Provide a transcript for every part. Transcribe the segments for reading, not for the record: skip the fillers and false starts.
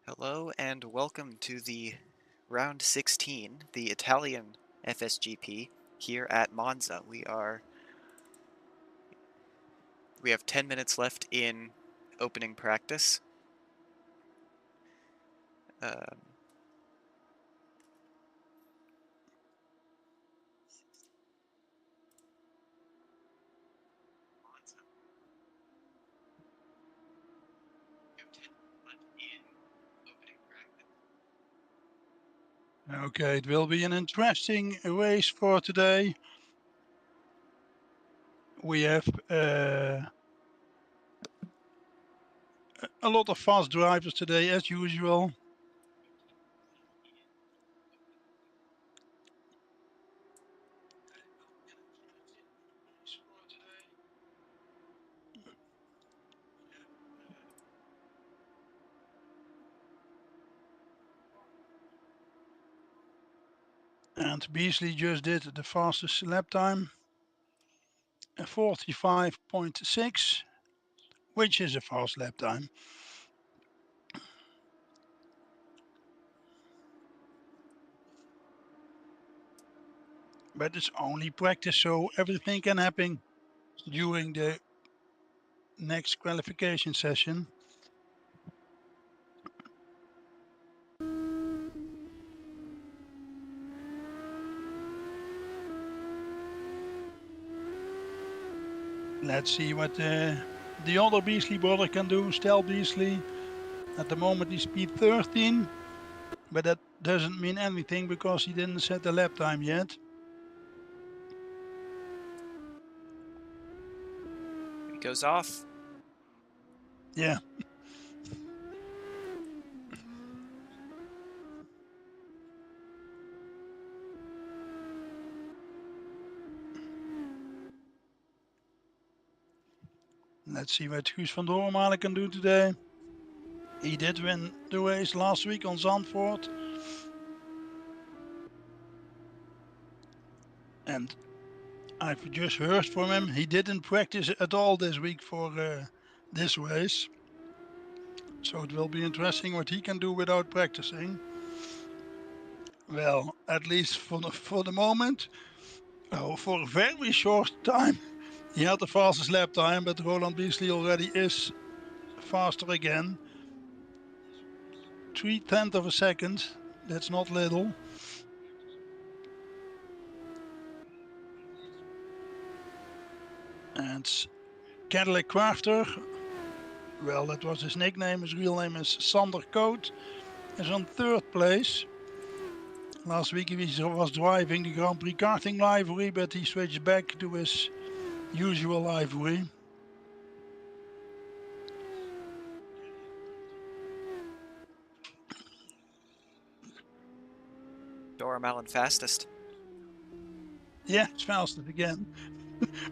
Hello and welcome to the round 16, the Italian FSGP here at Monza. We have 10 minutes left in opening practice. Okay, it will be an interesting race for today. We have a lot of fast drivers today, as usual. And Beasley just did the fastest lap time, 45.6, which is a fast lap time. But it's only practice, so everything can happen during the next qualification session. Let's see what the other Beasley brother can do, Stel Beasley. At the moment he's speed 13, but that doesn't mean anything because he didn't set the lap time yet. He goes off. Yeah. Let's see what Guus van Doormalen can do today. He did win the race last week on Zandvoort. And I've just heard from him, he didn't practice at all this week for this race. So it will be interesting what he can do without practicing. Well, at least for the moment, for a very short time, he had the fastest lap time, but Roland Beasley already is faster again. 0.3 of a second, that's not little. And Cadillac Crafter, well, that was his nickname. His real name is Sander Coat, is on third place. Last week he was driving the Grand Prix karting livery, but he switched back to his usual livery. Doormalen fastest. Yeah, it's fastest again,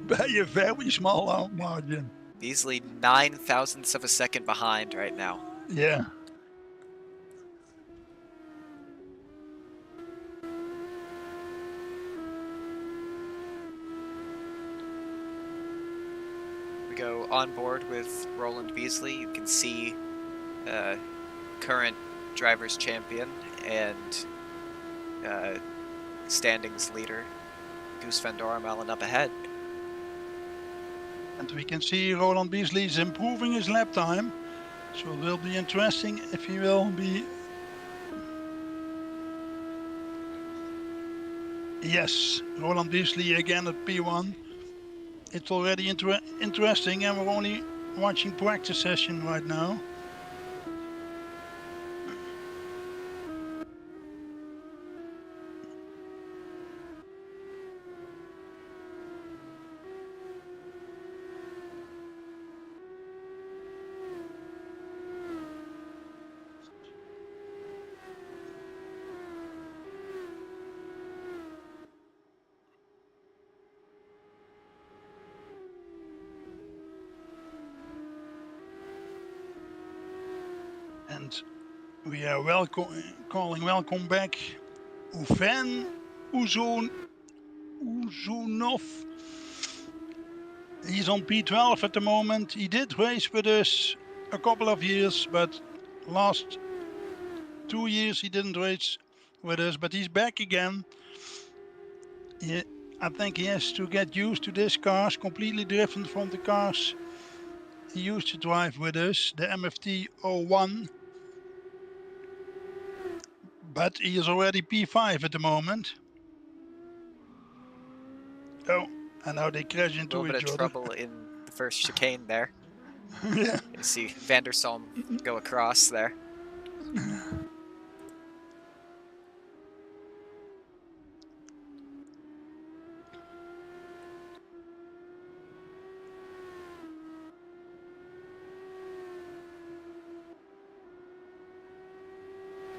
by a very small margin. Beasley 9 thousandths of a second behind right now. Yeah. We go on board with Roland Beasley. You can see current drivers champion and standings leader Guus van Doormalen up ahead. And we can see Roland Beasley is improving his lap time. So it will be interesting if he will be... Yes, Roland Beasley again at P1. It's already interesting, and we're only watching practice session right now. And we are calling welcome back Uven Uzunov. He's on P12 at the moment. He did race with us a couple of years, but last 2 years he didn't race with us, but he's back again. I think he has to get used to this car. It's completely different from the cars he used to drive with us, the MFT 01. But he is already P5 at the moment. Oh, and now they crash A into little bit of each other. trouble in the first chicane there. Yeah. You see Vandersholm go across there.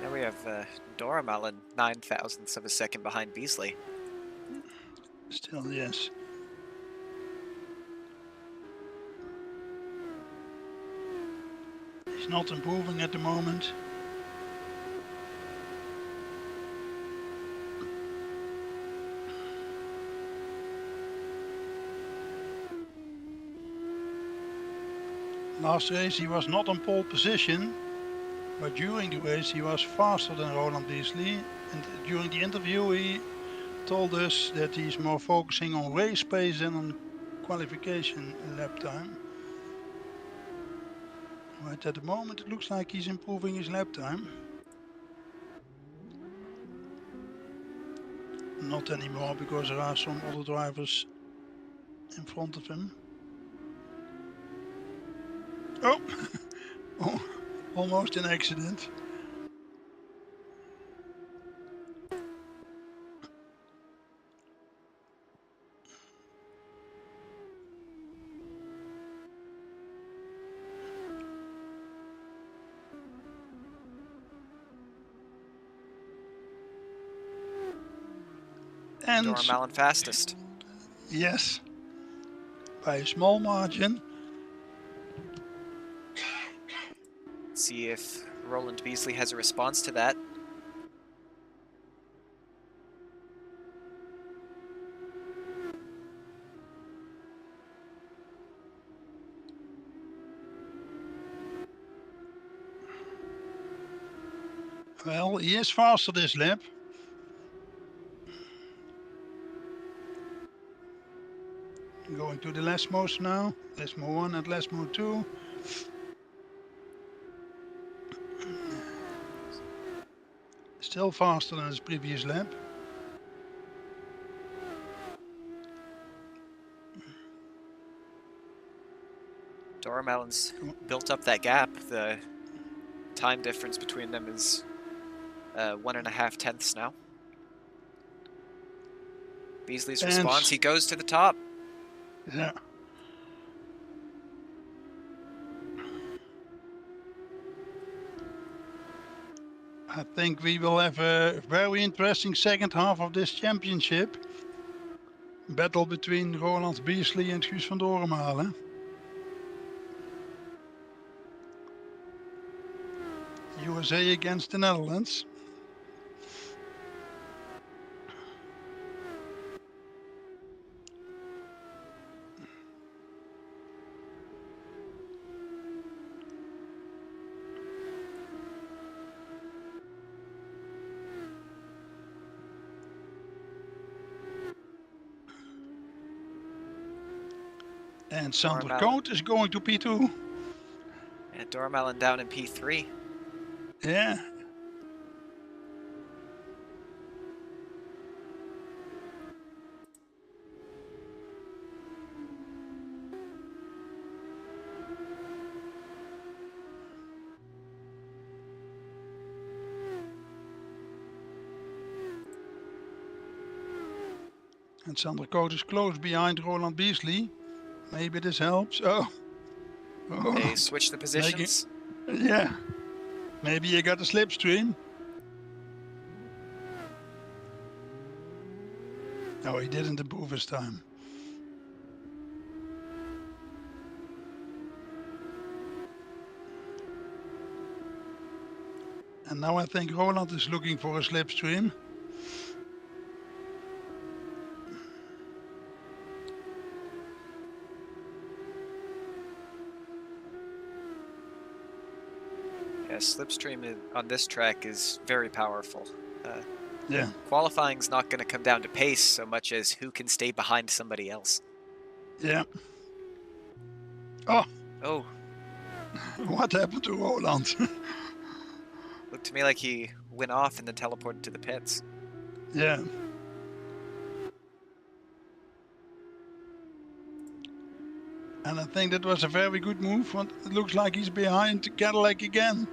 Now we have Doramalin 9 thousandths of a second behind Beasley. Still, yes. He's not improving at the moment. Last race he was not on pole position, but during the race he was faster than Roland Beasley. And during the interview he told us that he's more focusing on race pace than on qualification lap time. Right at the moment it looks like he's improving his lap time. Not anymore because there are some other drivers in front of him. Oh, oh, almost an accident. And Doramalin fastest. yes, by a small margin. See if Roland Beasley has a response to that. Well, he is faster this lap. Going to the last modes now. Last mode 1 and last mode 2. Still faster than his previous lap. Doramalin's built up that gap. The time difference between them is 1.5 tenths now. Beasley's response, he goes to the top. Yeah. I think we will have a very interesting second half of this championship. Battle between Roland Beasley and Guus van Dorenmalen. USA against the Netherlands. And Sander Koot is going to P2. And Doramalin down in P3. Yeah. And Sander Koot is close behind Roland Beasley. Maybe this helps. Oh. They switch the positions. Yeah. Maybe you got a slipstream. No, he didn't improve his time. And now I think Roland is looking for a slipstream. Yeah, slipstream on this track is very powerful. Yeah. Qualifying's not going to come down to pace so much as who can stay behind somebody else. Yeah. Oh, Oh, what happened to Roland? looked to me like he went off and then teleported to the pits. Yeah. And I think that was a very good move. But it looks like he's behind Cadillac again.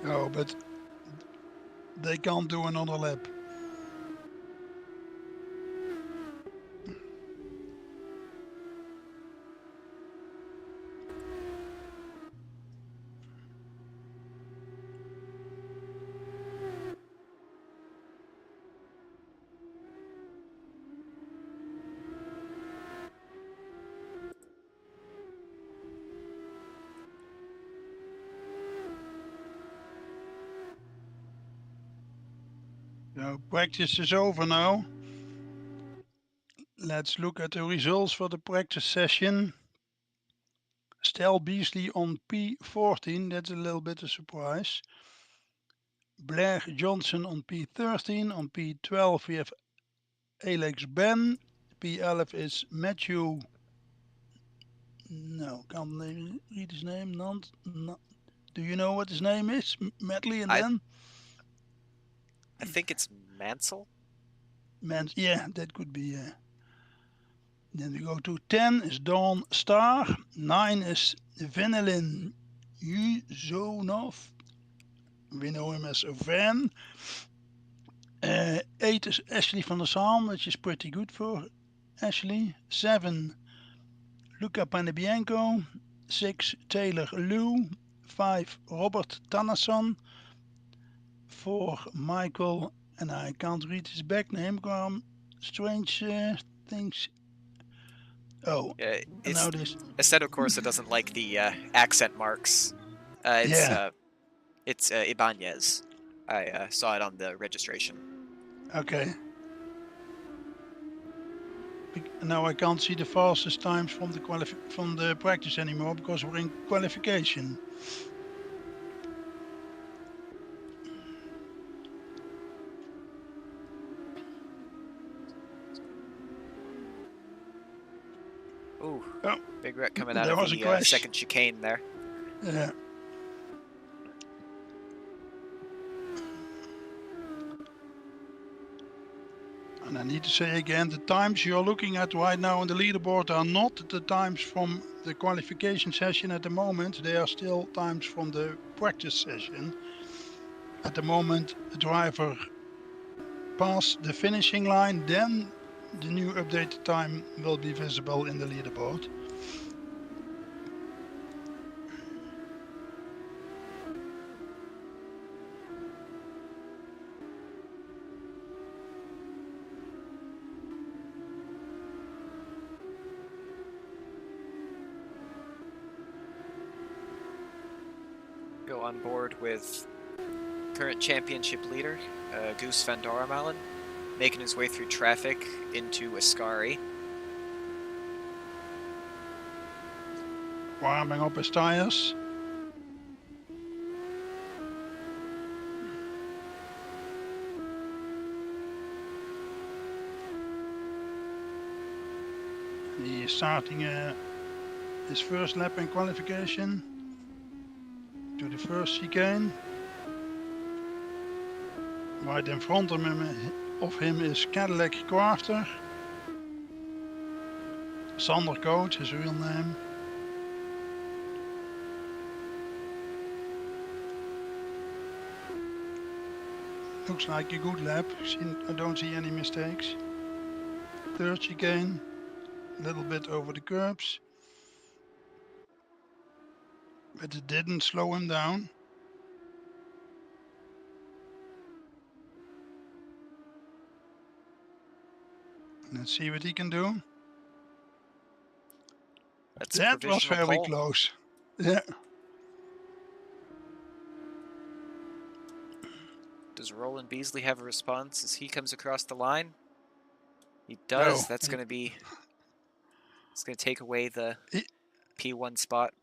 Oh, but they can't do another lap. So practice is over now. Let's look at the results for the practice session. Stel Beasley on P14, that's a little bit of surprise. Blair Johnson on P13. On P12 we have Alex Ben. P11 is Matthew. No, can't read his name. Do you know what his name is? Medley and I then? I think it's Mansell. Yeah, that could be. Then we go to 10 is Dawn Star. 9 is Vanillin Yuzonov. We know him as Van. 8 is Ashley van der Zalm, which is pretty good for Ashley. 7, Luca Panebianco. 6, Taylor Liu. 5, Robert Tanasson. 4, Michael, and I can't read his back name, strange things. Oh, Yeah, and now this. Assetto Corsa doesn't like the accent marks. It's Yeah, Ibanez. I saw it on the registration. okay. Now I can't see the fastest times from the practice anymore because we're in qualification. Ooh, Oh, big wreck coming out there of was a the crash. second chicane there. Yeah. And I need to say again, the times you're looking at right now on the leaderboard are not the times from the qualification session at the moment. They are still times from the practice session. At the moment, the driver passed the finishing line, then the new updated time will be visible in the leaderboard. Go on board with current championship leader, Goose van Dormalen, making his way through traffic into Ascari. Warming up his tires. He is starting his first lap in qualification to the first chicane. Right in front of him is Cadillac Crafter. Sander Coates, his real name. Looks like a good lap. I don't see any mistakes. Third chicane, a little bit over the curbs. But it didn't slow him down. Let's see what he can do. That's a That was provisional very pole. close. Yeah. Does Roland Beasley have a response as he comes across the line? He does. Oh, That's going to be... It's going to take away the he, P1 spot.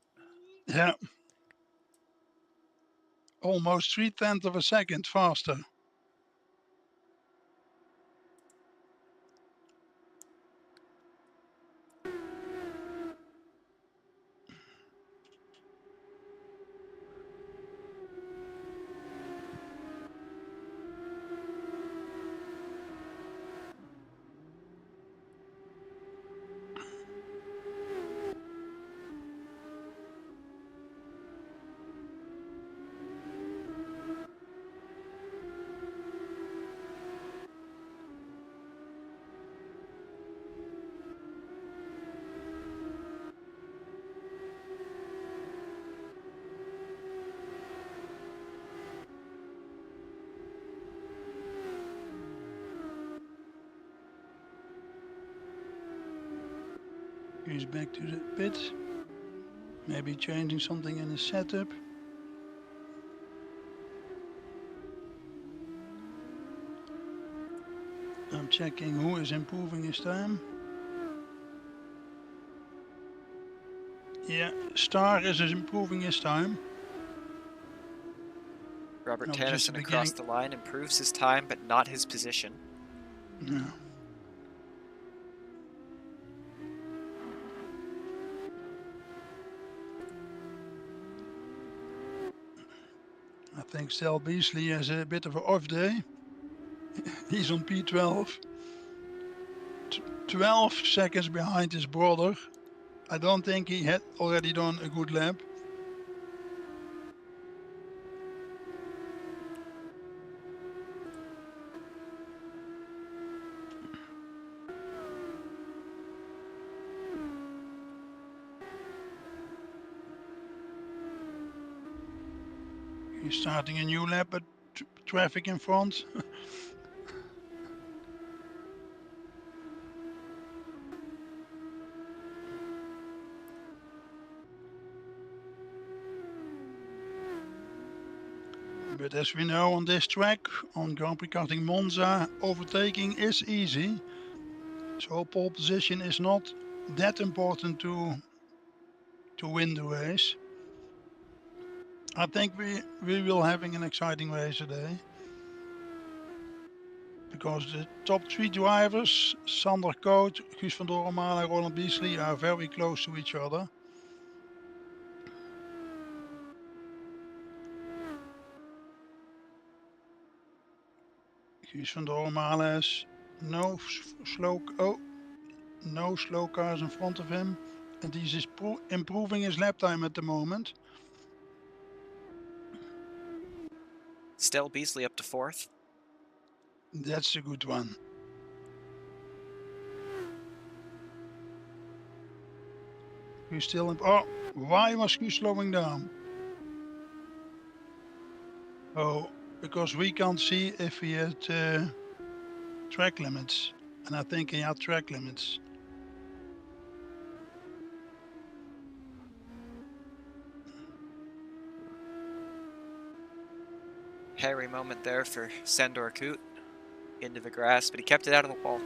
yeah. Almost 3/10 of a second faster. He's back to the pit. Maybe changing something in his setup. I'm checking who is improving his time. Yeah, Star is improving his time. Robert That was just the Tannison across beginning. the line improves his time, but not his position. No. I think Stel Beasley has a bit of an off day. He's on P12. 12 seconds behind his brother. I don't think he had already done a good lap. He's starting a new lap, but traffic in front. But as we know on this track, on Grand Prix Karting Monza, overtaking is easy. So pole position is not that important to win the race. I think we will having an exciting race today. Because the top three drivers, Sander Koot, Guus van Doornmalen and Roland Beasley, are very close to each other. Guus van Doornmalen has no slow cars in front of him, and he's improving his lap time at the moment. Stel Beasley up to 4th. That's a good one. Guus still oh, why was Guus slowing down? Oh, because we can't see if he had track limits, and I think he had track limits. Hairy moment there for Sandor Koot into the grass, but he kept it out of the wall.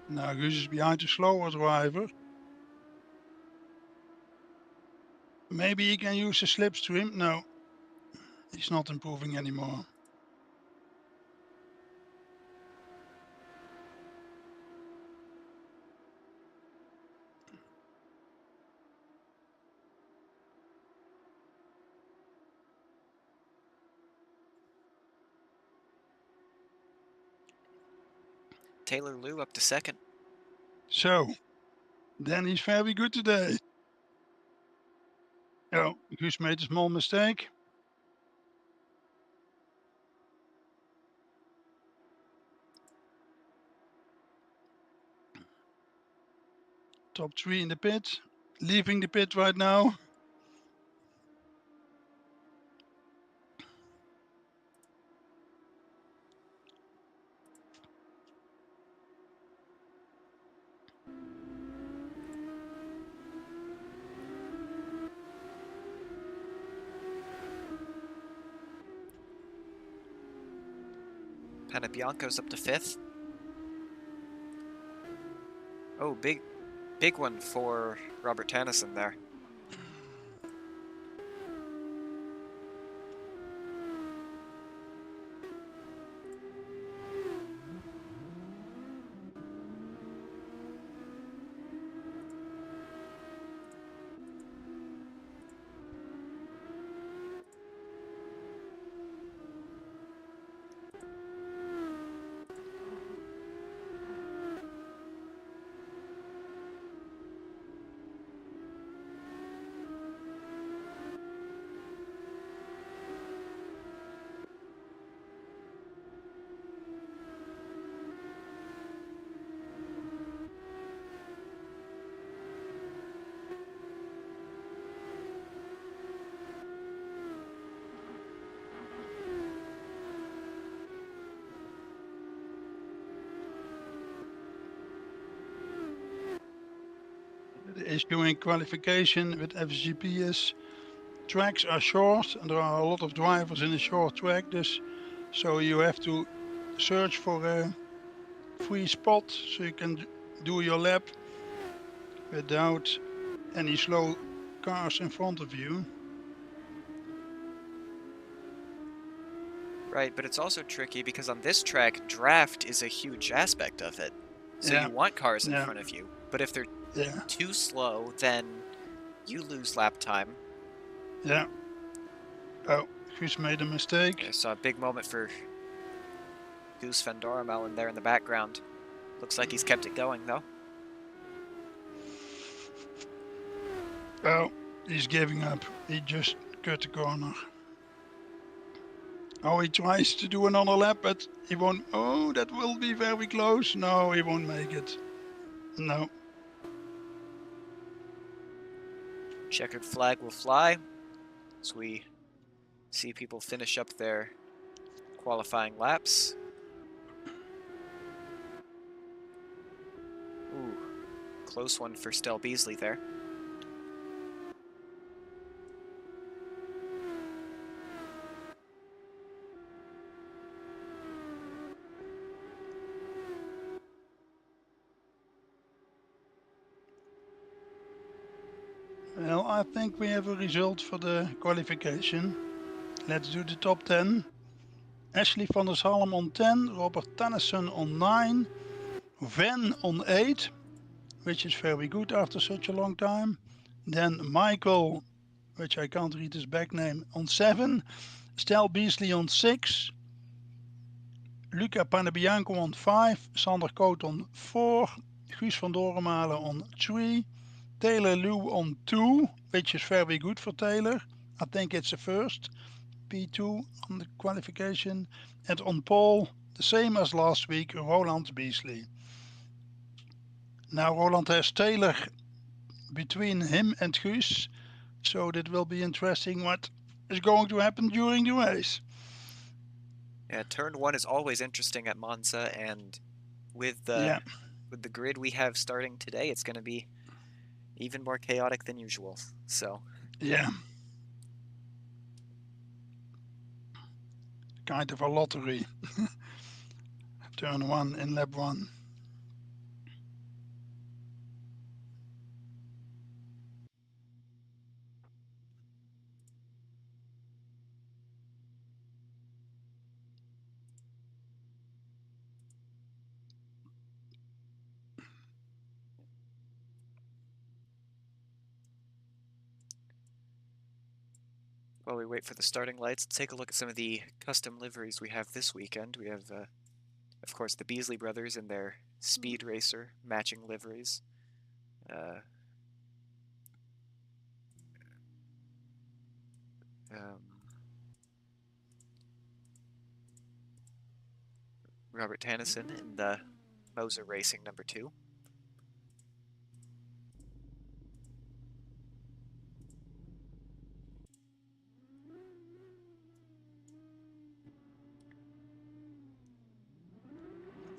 Now Guus is behind the slower driver. Maybe he can use the slipstream. No, he's not improving anymore. Taylor Liu up to 2nd. So, then he's very good today. Oh, Guus made a small mistake. Top three in the pit. leaving the pit right now. Panabianco's up to 5th. Oh, big one for Robert Tannison there. The issue in qualification with FSGP is tracks are short and there are a lot of drivers in a short track, so you have to search for a free spot so you can do your lap without any slow cars in front of you. Right, but it's also tricky because on this track, draft is a huge aspect of it. So Yeah, you want cars in yeah, front of you, but if they're yeah, too slow, then you lose lap time. yeah. Oh, Guus made a mistake. I saw a big moment for Goose Van Doremalen there in the background. Looks like he's kept it going, though. Oh, he's giving up. He just cut the corner. Oh, he tries to do another lap, but he won't. Oh, that will be very close. No, he won't make it. No. Checkered flag will fly as we see people finish up their qualifying laps. Ooh, close one for Stel Beasley there. Well, I think we have a result for the qualification. Let's do the top 10. Ashley van der Salm on 10, Robert Tannison on 9, Van on 8, which is very good after such a long time. Then Michael, which I can't read his back name, on 7, Stel Beasley on 6, Luca Panebianco on 5, Sander Koot on 4, Guus van Doremalen on 3, Taylor Liu on 2, which is very good for Taylor. I think it's the first P2 on the qualification. And on pole, the same as last week, Roland Beasley. Now Roland has Taylor between him and Guus, so that will be interesting what is going to happen during the race. Yeah, turn 1 is always interesting at Monza, and with the grid we have starting today, it's going to be even more chaotic than usual. So yeah, kind of a lottery. Turn 1 in lap 1. while we wait for the starting lights, let's take a look at some of the custom liveries we have this weekend. We have, of course, the Beasley brothers in their Speed Racer matching liveries. Robert Tannison in the Moser Racing number 2.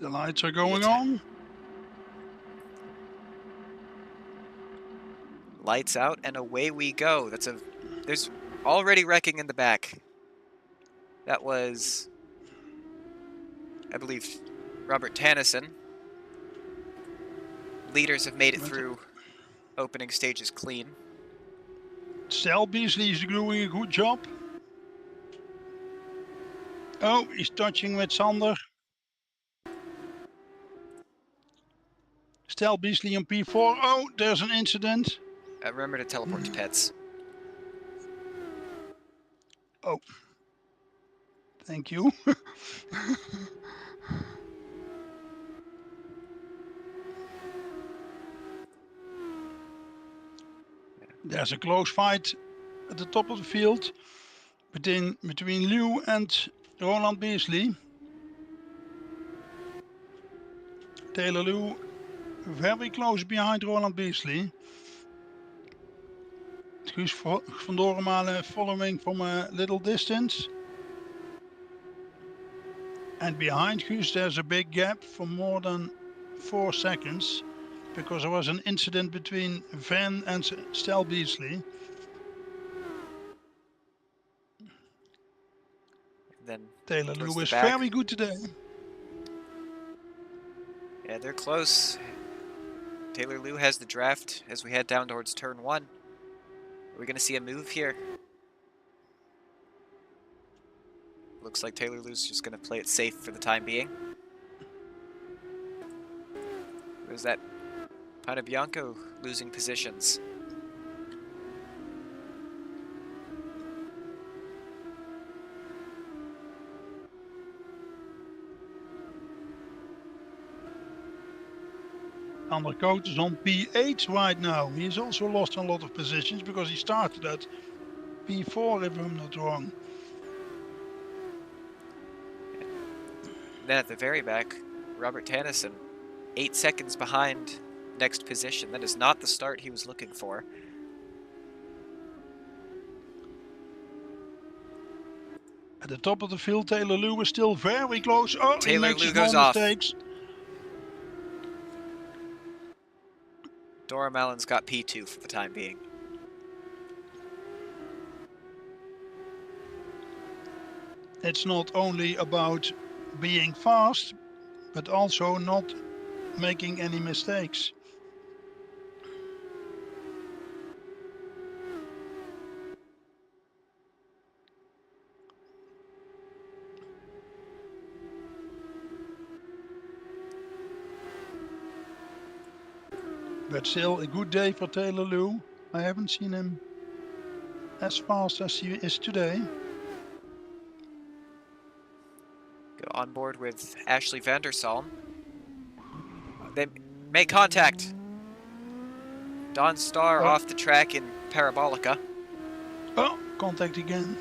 The lights are going on. Lights out and away we go. There's already wrecking in the back. That was, I believe, Robert Tannison. Leaders have made it through opening stages clean. Stel Beasley is doing a good job. Oh, he's touching with Sander. Stel Beasley on P4. Oh, there's an incident. Remember to teleport to pits. Oh, thank you. There's a close fight at the top of the field between Liu and Roland Beasley. Taylor Liu very close behind Roland Beasley. Guus van Dorenmalen following from a little distance. And behind Guus there's a big gap for more than 4 seconds because there was an incident between Van and Stel Beasley. Then Taylor Liu is very good today. Yeah, they're close. Taylor Liu has the draft as we head down towards turn 1. Are we going to see a move here? Looks like Taylor Liu's just going to play it safe for the time being. There's that Bianco losing positions. Undercoat is on P8 right now. He's also lost a lot of positions because he started at P4 if I'm not wrong. Then at the very back, Robert Tannison, 8 seconds behind next position. That is not the start he was looking for. At the top of the field, Taylor Liu is still very close. Oh, Taylor he makes Liu small goes off. mistakes. Dorenmalen's got P2 for the time being. It's not only about being fast, but also not making any mistakes. But still a good day for Taylor Liu. I haven't seen him as fast as he is today. Go on board with Ashley Vandersalm. They make contact. Don Starr off the track in Parabolica. Oh, contact again.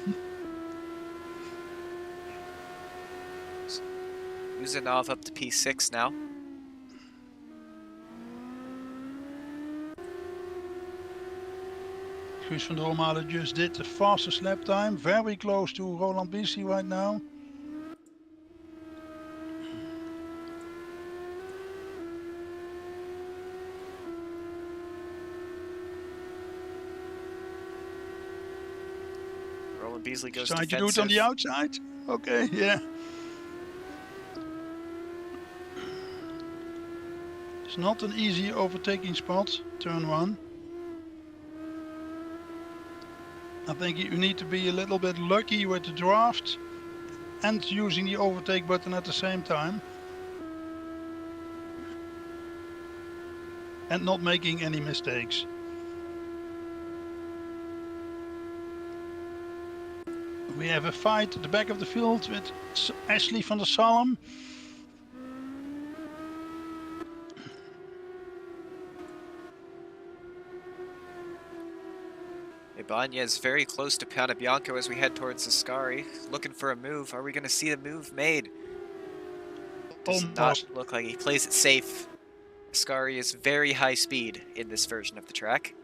Uzanov up to P6 now. Guus van Dorenmalen just did the fastest lap time. Very close to Roland Beasley right now. Roland Beasley goes Decide defensive. to do it on the outside? Okay, yeah. It's not an easy overtaking spot, turn 1. I think you need to be a little bit lucky with the draft and using the overtake button at the same time. And not making any mistakes. We have a fight at the back of the field with Ashley van der Salm. Ibanez very close to Bianco as we head towards Ascari, looking for a move. Are we going to see the move made? Does not look like he plays it safe. Ascari is very high speed in this version of the track.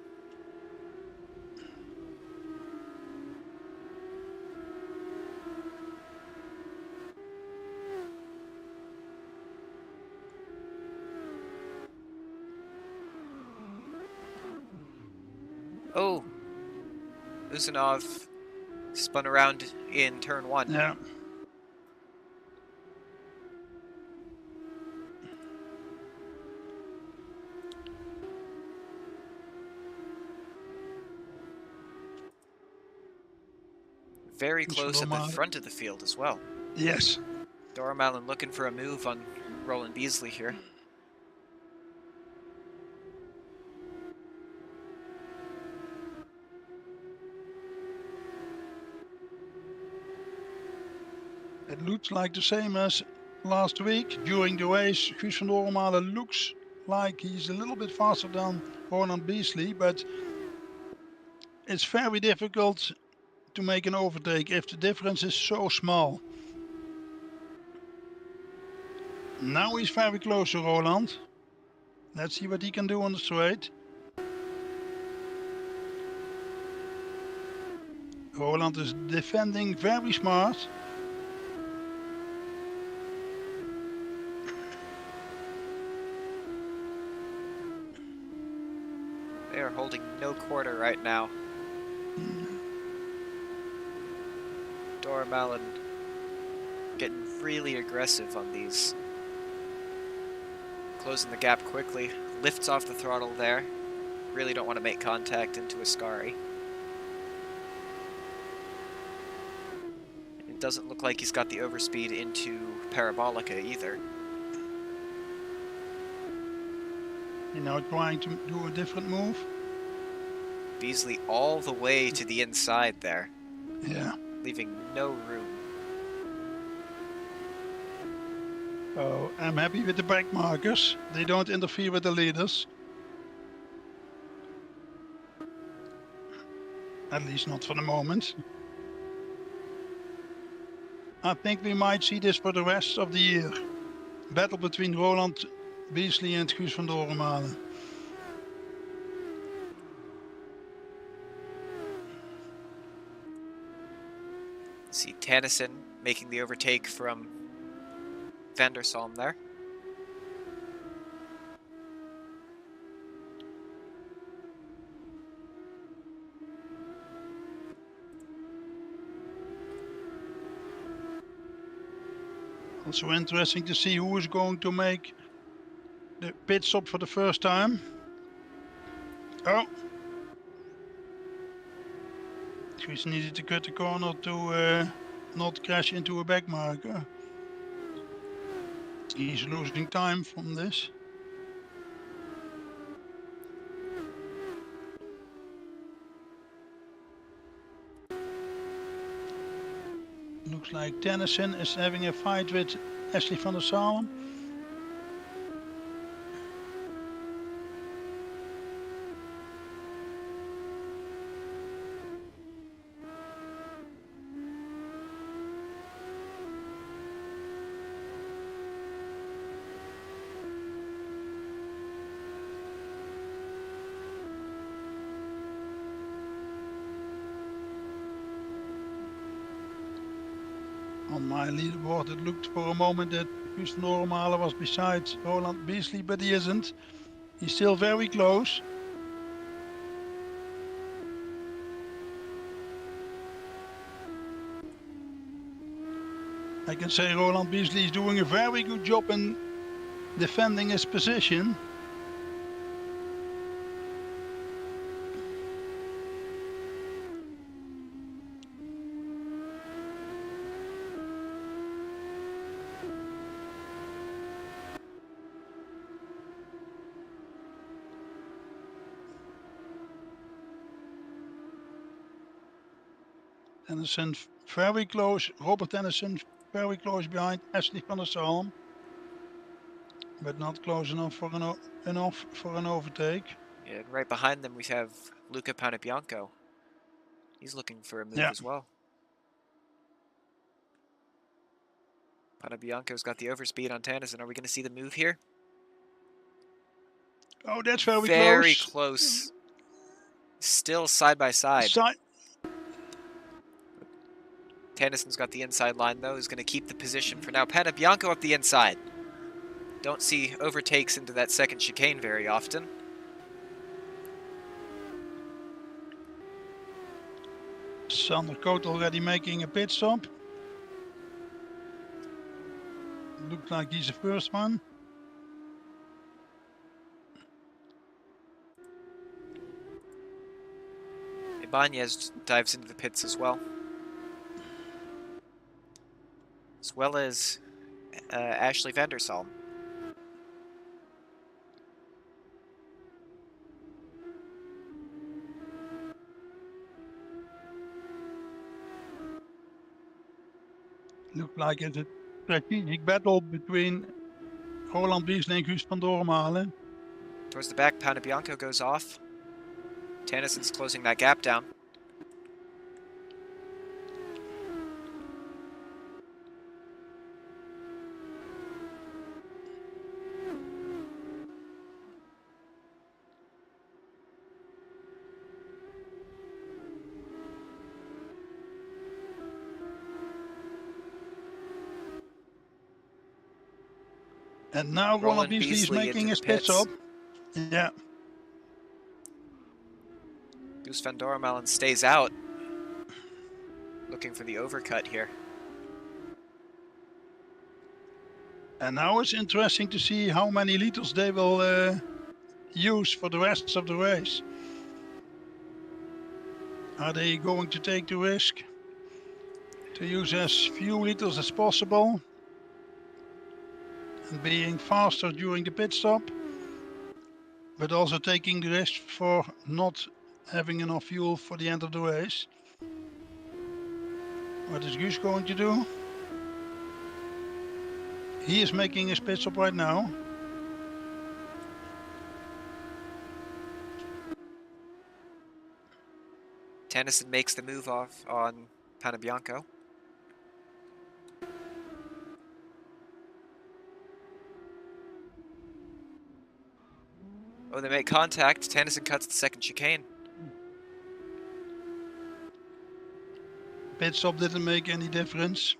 Oh, Uzanov spun around in turn 1. Yeah. Very close at the front of the field as well. Yes. Dormalin looking for a move on Roland Beasley here. It looks like the same as last week. During the race, Guus van Dormalen looks like he's a little bit faster than Roland Beasley, but it's very difficult to make an overtake if the difference is so small. Now he's very close to Roland. Let's see what he can do on the straight. Roland is defending very smart. They are holding no quarter right now. Dormalin getting really aggressive on these. Closing the gap quickly. Lifts off the throttle there. Really don't want to make contact into Ascari. It doesn't look like he's got the overspeed into Parabolica either. He's now trying to do a different move. Beasley all the way to the inside there. Yeah. Leaving no room. Oh, I'm happy with the back markers. They don't interfere with the leaders. At least not for the moment. I think we might see this for the rest of the year. Battle between Roland Beasley and Guus van Dormalen. See Tennyson making the overtake from Van der Salm there. Also interesting to see who is going to make the pit stop for the first time. Oh. Guus needed to cut the corner to not crash into a back marker. He's losing time from this. Looks like Tennyson is having a fight with Ashley van der Salm. On my leaderboard it looked for a moment that Guus van Dormalen was beside Roland Beasley, but he isn't. He's still very close. I can say Roland Beasley is doing a very good job in defending his position. Tennyson very close, Robert Tennyson very close behind Ashley van der Salm, but not close enough for an overtake. Yeah, and right behind them we have Luca Panebianco. He's looking for a move as well. Panebianco's got the overspeed on Tennyson. Are we going to see the move here? Oh, that's very close. Very close. Still side by side. Tennyson's got the inside line, though. He's going to keep the position for now. Panebianco up the inside. Don't see overtakes into that second chicane very often. Sander Coat already making a pit stop. Looks like he's the first one. Ibanez dives into the pits as well as Ashley Vandersal. Looked like it's a strategic battle between Roland Biesling and Guus van Dormalen. Towards the back, Panebianco goes off. Tannisson's closing that gap down. And now Roland Biesling is making his pit stop. Yeah. Guus van Dormalen stays out, looking for the overcut here. And now it's interesting to see how many liters they will use for the rest of the race. Are they going to take the risk to use as few liters as possible and being faster during the pit stop, but also taking the risk for not having enough fuel for the end of the race? What is Guus going to do? He is making his pit stop right now. Tennyson makes the move off on Panebianco. Oh, they make contact. Tennyson cuts the second chicane. Pit stop didn't make any difference.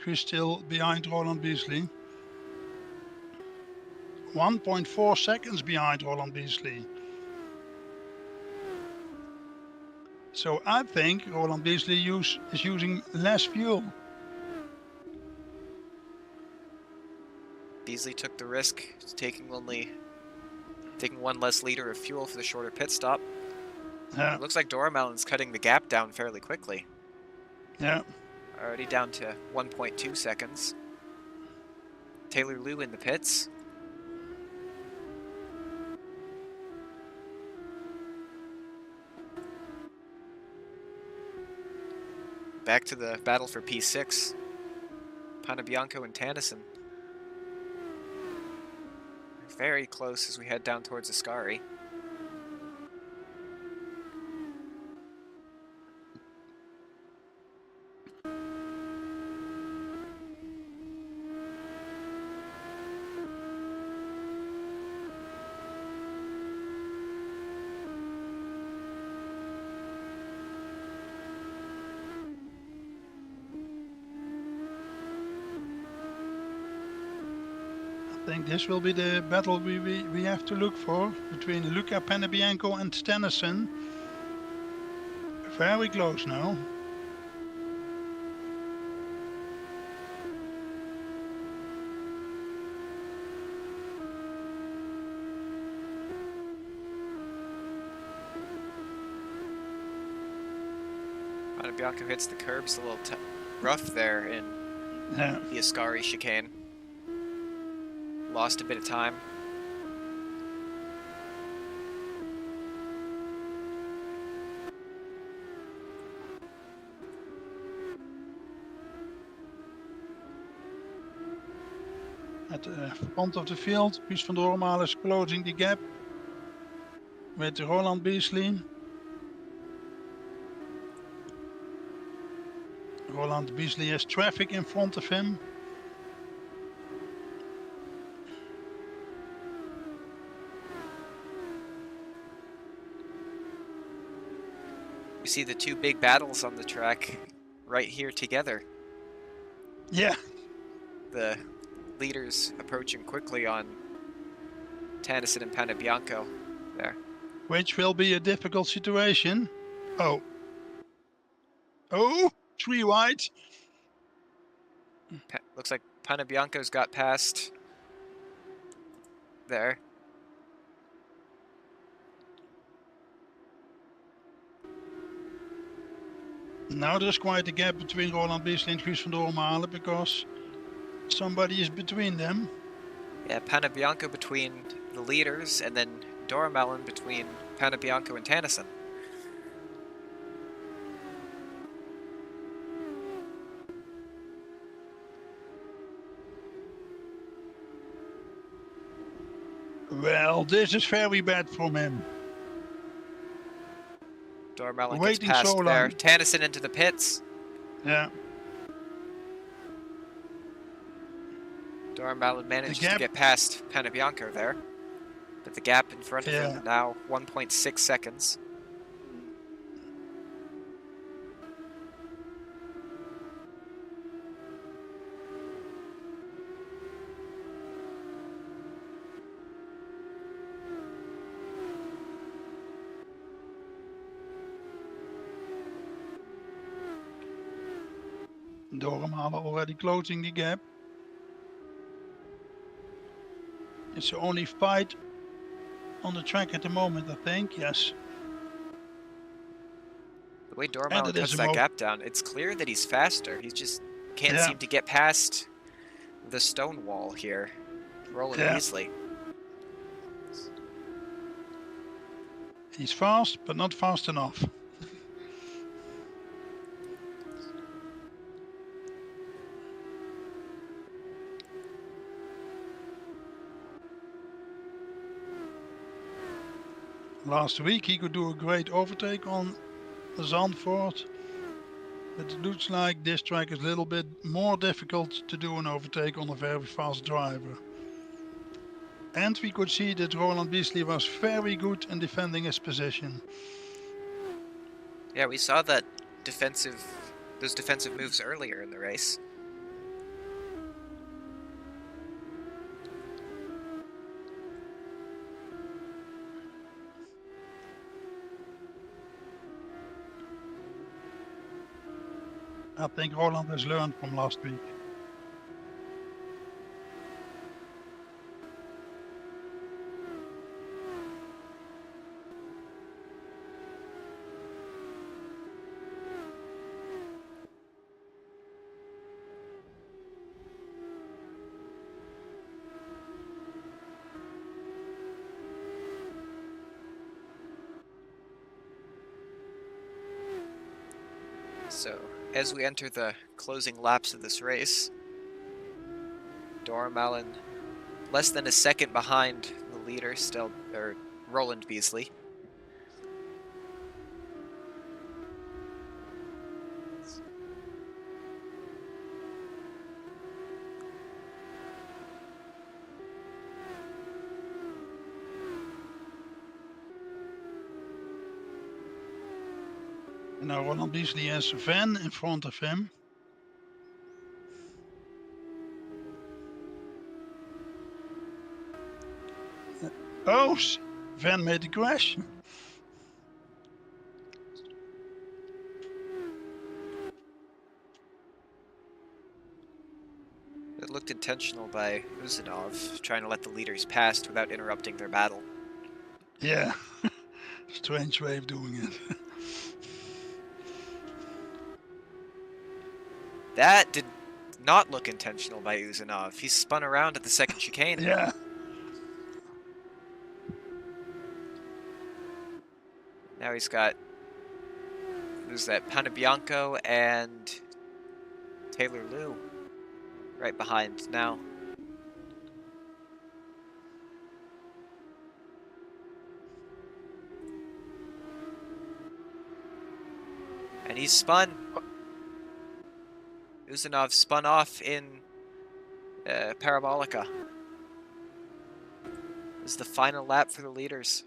He's still behind Roland Biesling. 1.4 seconds behind Roland Biesling. So I think Roland Biesling is using less fuel. Beasley took the risk, taking one less liter of fuel for the shorter pit stop. Yeah. It looks like Dormalen's cutting the gap down fairly quickly. Yeah. Already down to 1.2 seconds. Taylor Liu in the pits. Back to the battle for P6. Panebianco and Tannison. Very close as we head down towards Ascari. I think this will be the battle we have to look for between Luca Panebianco and Tannison. Very close now. Panebianco hits the curbs a little rough there in the Ascari chicane. Lost a bit of time. At the front of the field, Guus van Dormalen is closing the gap with Roland Biesling. Roland Biesling has traffic in front of him. We see the two big battles on the track right here together. Yeah. The leaders approaching quickly on Tannison and Panebianco there. Which will be a difficult situation. Oh. Oh, 3 wide. Looks like Panabianco's got past there. Now there's quite a gap between Roland Beasley and Guus van Dormalen because somebody is between them. Yeah, Panabianco between the leaders, and then Dormalen between Panabianco and Tanneson. Well, this is very bad from him. Dormalen gets Waiting past so long. there. Tanneson into the pits. Yeah. Dormalen manages to get past Panabianco there. But the gap in front of him now 1.6 seconds. Dormalen already closing the gap. It's the only fight on the track at the moment, I think. Yes. The way Dormalen cuts that gap down, it's clear that he's faster. He just can't seem to get past the stone wall here. Roland Beasley. He's fast, but not fast enough. Last week he could do a great overtake on Zandvoort, but it looks like this track is a little bit more difficult to do an overtake on a very fast driver. And we could see that Roland Beasley was very good in defending his position. Yeah, we saw that those defensive moves earlier in the race. I think Roland has learned from last week. So, as we enter the closing laps of this race, Dormalen less than a second behind the leader still, or Roland Beasley. Now Roland Beasley has Van in front of him. Oh, Van made a crash. It looked intentional by Uzanov, trying to let the leaders pass without interrupting their battle. Yeah, strange way of doing it. That did not look intentional by Uzanov. He spun around at the second chicane. Yeah. Now he's got, who's that, Panabianco and Taylor Liu right behind now. And he's spun. Uzanov spun off in Parabolica. This is the final lap for the leaders.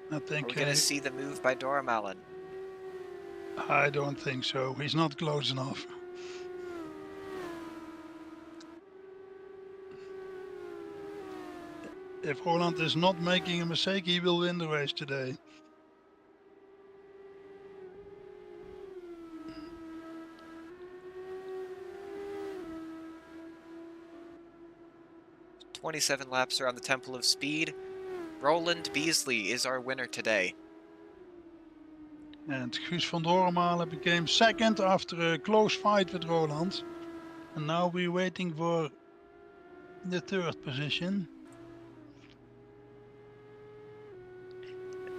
I think we're going to see the move by Dormalen. I don't think so. He's not close enough. if Roland is not making a mistake, he will win the race today. "27 laps around the Temple of Speed. Roland Beasley is our winner today." And Guus van Doormalen became second after a close fight with Roland. And now we're waiting for the third position.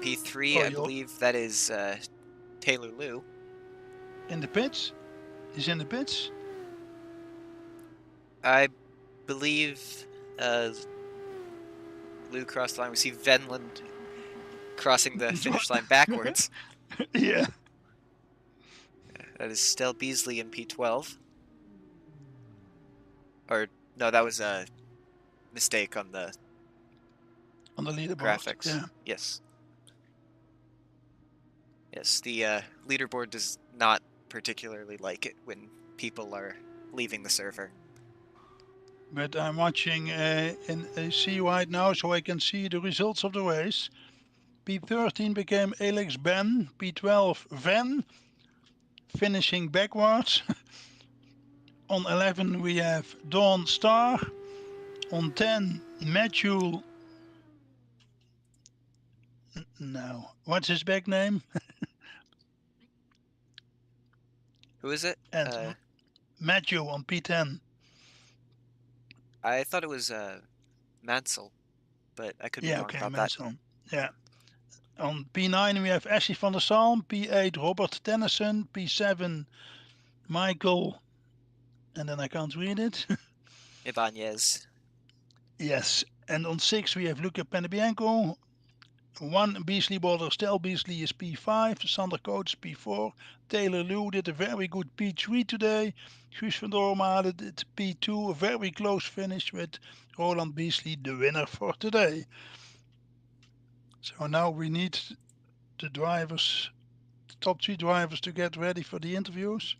P3, I believe that is Taylor Liu. In the pits? He's in the pits? I believe Liu crossed the line. We see Venland crossing the finish line backwards. Yeah. That is still Beasley in P12. Or, no, that was a mistake on the leaderboard. graphics. Yeah. Yes. Yes, the leaderboard does not particularly like it when people are leaving the server. But I'm watching in AC right now, so I can see the results of the race. P13 became Alex Ben. P12 Van, finishing backwards. On 11 we have Dawn Star. On 10 Matthew. No, what's his back name? Who is it? And Matthew on P10. I thought it was Mansell, but I could be Yeah, wrong okay, about that. Mansell. Yeah. On P9 we have Ashley van der Salm. P8 Robert Tennyson. P7 Michael. And then I can't read it. Ibanez. Yes. And on 6 we have Luca Penebianco. 1 Beasley brother, Stel Beasley is P5. Sander Coates P4. Taylor Liu did a very good P3 today. Guus van Doormalen did P2. A very close finish with Roland Beasley, the winner for today. So now we need the drivers, the top 3 drivers, to get ready for the interviews.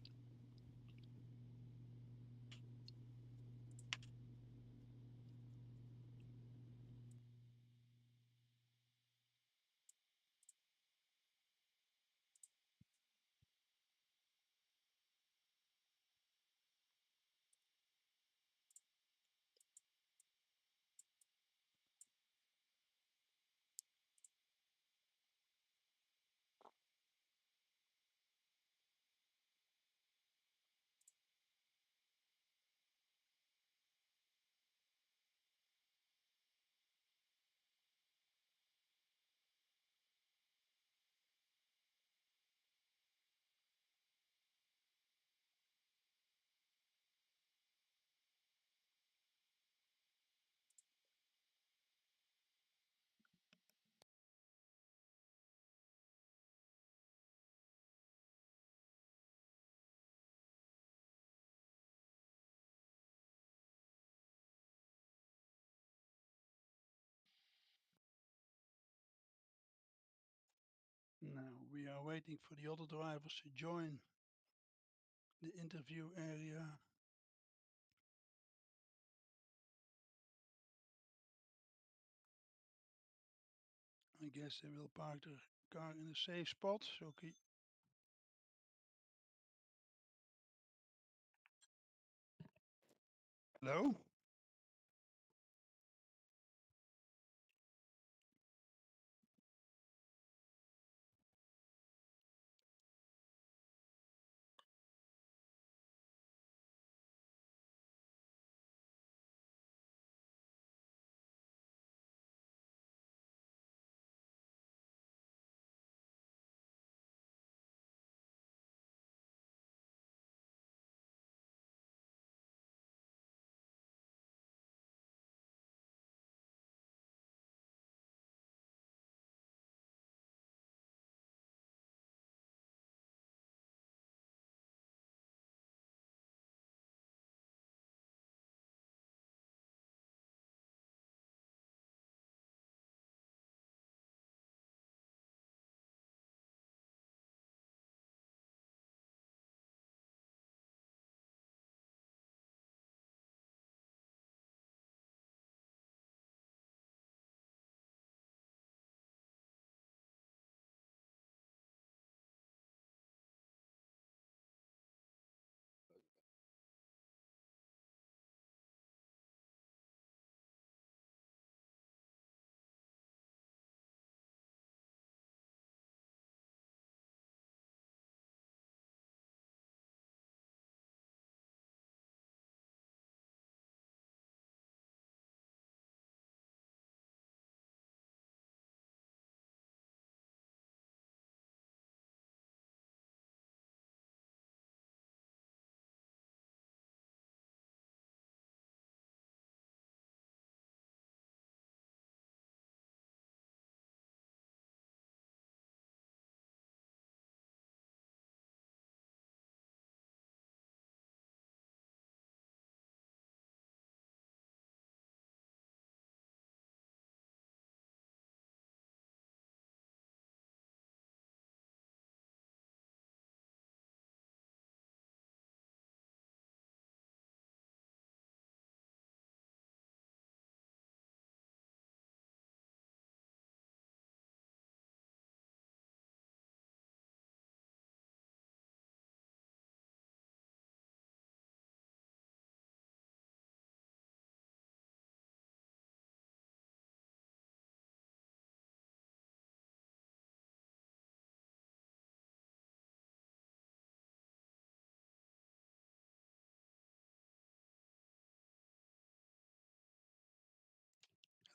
Now we are waiting for the other drivers to join the interview area. I guess they will park their car in a safe spot. So hello?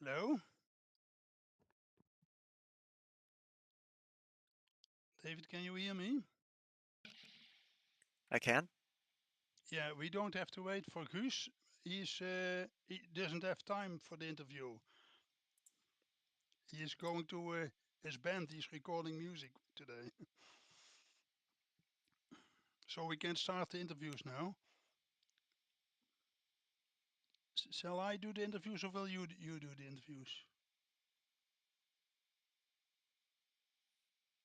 Hello? David, can you hear me? I can? Yeah, we don't have to wait for Guus. He doesn't have time for the interview. He is going to his band. He's recording music today. So we can start the interviews now. Shall I do the interviews or will you do the interviews?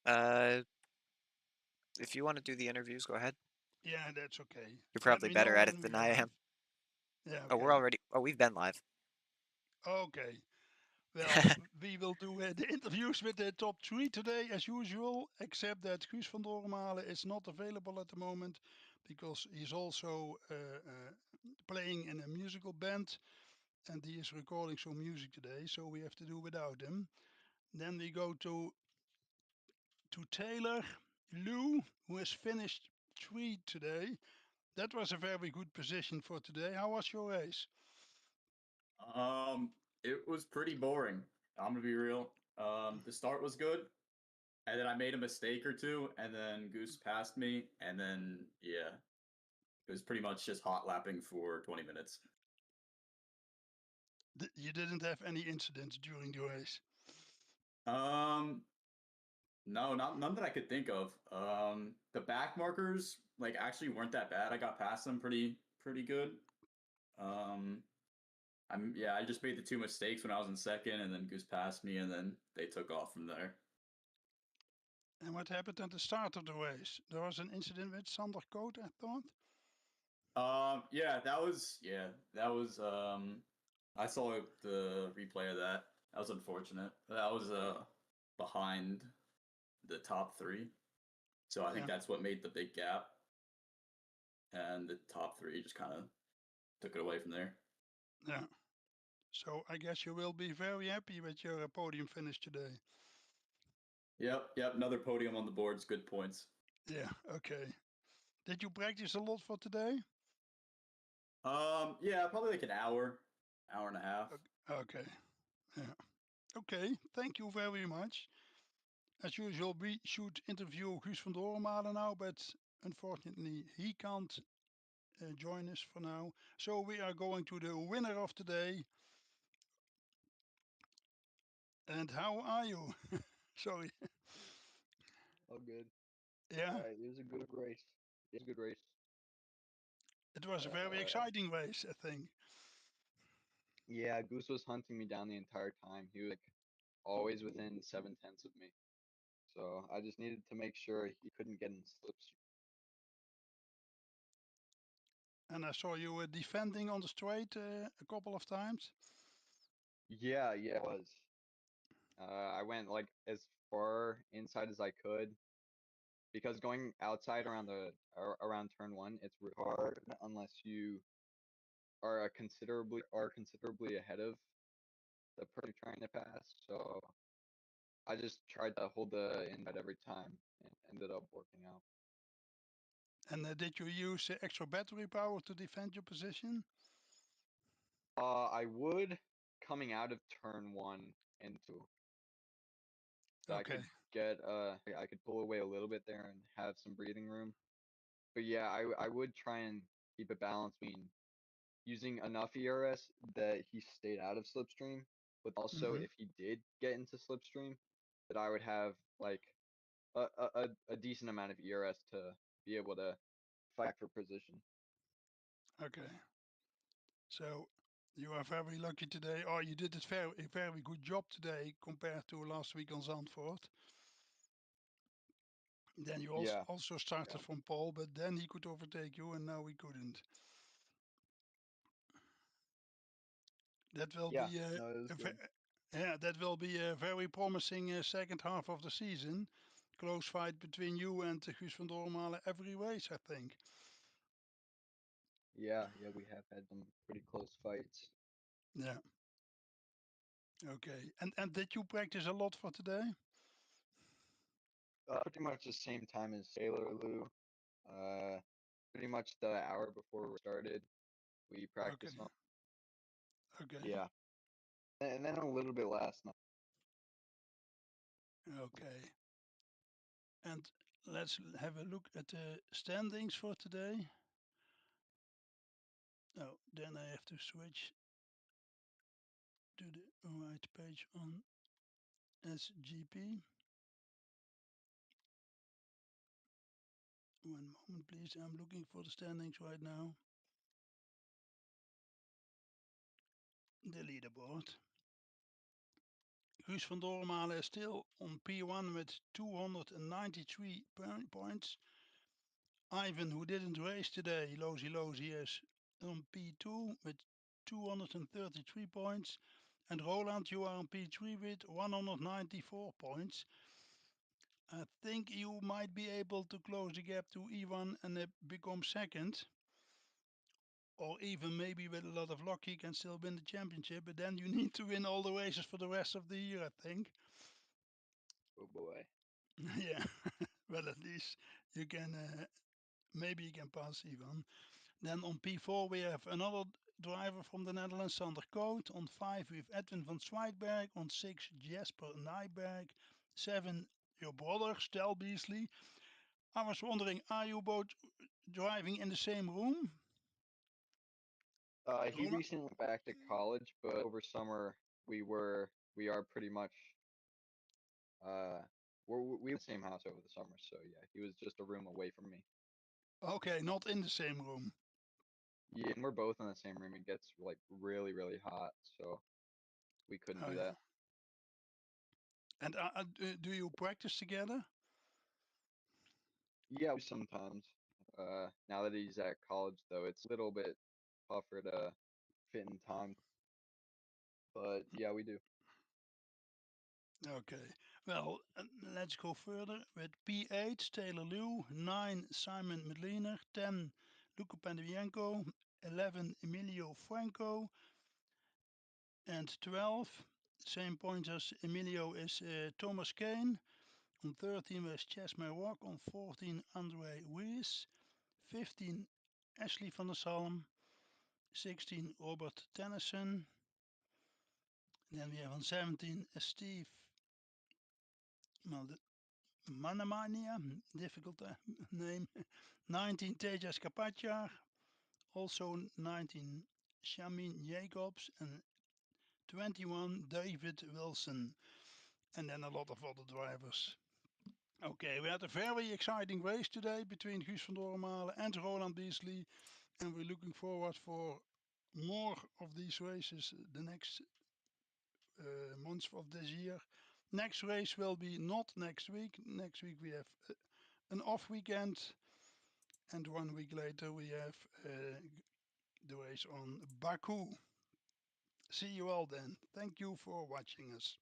Uh, if you want to do the interviews, go ahead. Yeah, that's okay. You're Let probably me know better at it when we than are I am. live. Yeah, Oh, okay. we've been live. Okay. Well, we will do the interviews with the top three today, as usual, except that Guus van Doormalen is not available at the moment because he's also playing in a musical band and he is recording some music today, so we have to do without him. Then we go to Taylor Lou, who has finished three today. That was a very good position for today. How was your race? It was pretty boring. I'm gonna be real. The start was good, and then I made a mistake or two, and then Goose passed me, and then yeah, it was pretty much just hot lapping for 20 minutes. You didn't have any incidents during the race. Um, no, not none that I could think of. The back markers like actually weren't that bad. I got past them pretty good. Um, I just made the two mistakes when I was in second, and then Goose passed me, and then they took off from there. And what happened at the start of the race? There was an incident with Sander Coat, I thought. That was. I saw the replay of that. That was unfortunate. That was behind the top three, so I think Yeah, that's what made the big gap, and the top three just kind of took it away from there. yeah. So I guess you will be very happy with your podium finish today. Yep. Another podium on the boards. Good points. Yeah, okay. Did you practice a lot for today? Yeah, probably like an hour and a half. Okay, yeah. Okay, thank you very much. As usual, we should interview Guus van Doormalen now, but unfortunately he can't join us for now. So we are going to the winner of today. And how are you? Sorry. Oh, good. Yeah, It was a good race. It was a good race. it was a very Uh, exciting race, I think. yeah, Goose was hunting me down the entire time. He was like always within 7/10 of me. So I just needed to make sure he couldn't get in slips. And I saw you were defending on the straight a couple of times. Yeah, it was. I went like as far inside as I could because going outside around around turn one, it's really hard unless you are considerably ahead of the person you're trying to pass. So I just tried to hold the inside every time and ended up working out. And did you use extra battery power to defend your position? I would coming out of turn one and two, so I Okay. could I could pull away a little bit there and have some breathing room. But yeah, I would try and keep a balance between using enough ERS that he stayed out of slipstream, but also Hmm. if he did get into slipstream, that I would have like a decent amount of ERS to be able to fight for position. Okay. So you are very lucky today. Oh, you did a very good job today compared to last week on Zandvoort. Then you Yeah, also yeah, started from pole, but then he could overtake you, and now he couldn't. That will yeah. be No, it was good. yeah, that will be a very promising second half of the season. Close fight between you and Guus van Doormalen every race, I think. Yeah, we have had some pretty close fights. Yeah. Okay. And did you practice a lot for today? Pretty much the same time as Sailor Lou. Uh, pretty much the hour before we started, we Okay. practiced on. Okay. Yeah, and then a little bit last night. Okay. And let's have a look at the standings for today. Oh, then I have to switch to the right page on SGP. One moment, please. I'm looking for the standings right now. The leaderboard. Guus van Doormalen is still on P1 with 293 points. Ivan, who didn't race today, Lozy, is on P2 with 233 points. And Roland, you are on P3 with 194 points. I think you might be able to close the gap to Ivan and become second. Or even maybe with a lot of luck he can still win the championship, but then you need to win all the races for the rest of the year, I think. Oh boy. Yeah, well, at least you can, maybe you can pass Ivan. Then on P4 we have another driver from the Netherlands, Sander Koot. On 5 we have Edwin van Zwijtberg. On 6 Jesper Nijberg. 7 your brother, Stel Beasley. I was wondering, are you both driving in the same room? He recently went back to college, but over summer we are pretty much we were in the same house over the summer. So yeah, he was just a room away from me. Okay, not in the same room. Yeah, and we're both in the same room. It gets like really, really hot, so we couldn't do that. And do you practice together? Yeah, sometimes. Now that he's at college, though, it's a little bit tougher to fit in time. But yeah, we do. Okay, well, let's go further with P8, Taylor Liu, 9, Simon Medliner, 10, Luca Pandivienko, 11, Emilio Franco, and 12, same point as Emilio is Thomas Kane. On 13 was Chess Rock, on 14, Andre Weiss, 15, Ashley van der Salm, 16, Robert Tennyson. Then we have on 17, Steve Manamania, difficult name. 19, Tejas Kapachar. Also 19, Shamin Jacobs. And 21, David Wilson. And then a lot of other drivers. Okay, we had a very exciting race today between Guus van Doormalen and Roland Beasley. And we're looking forward for more of these races the next months of this year. Next race will be not next week. Next week we have an off weekend, and 1 week later we have the race on Baku. See you all then. Thank you for watching us.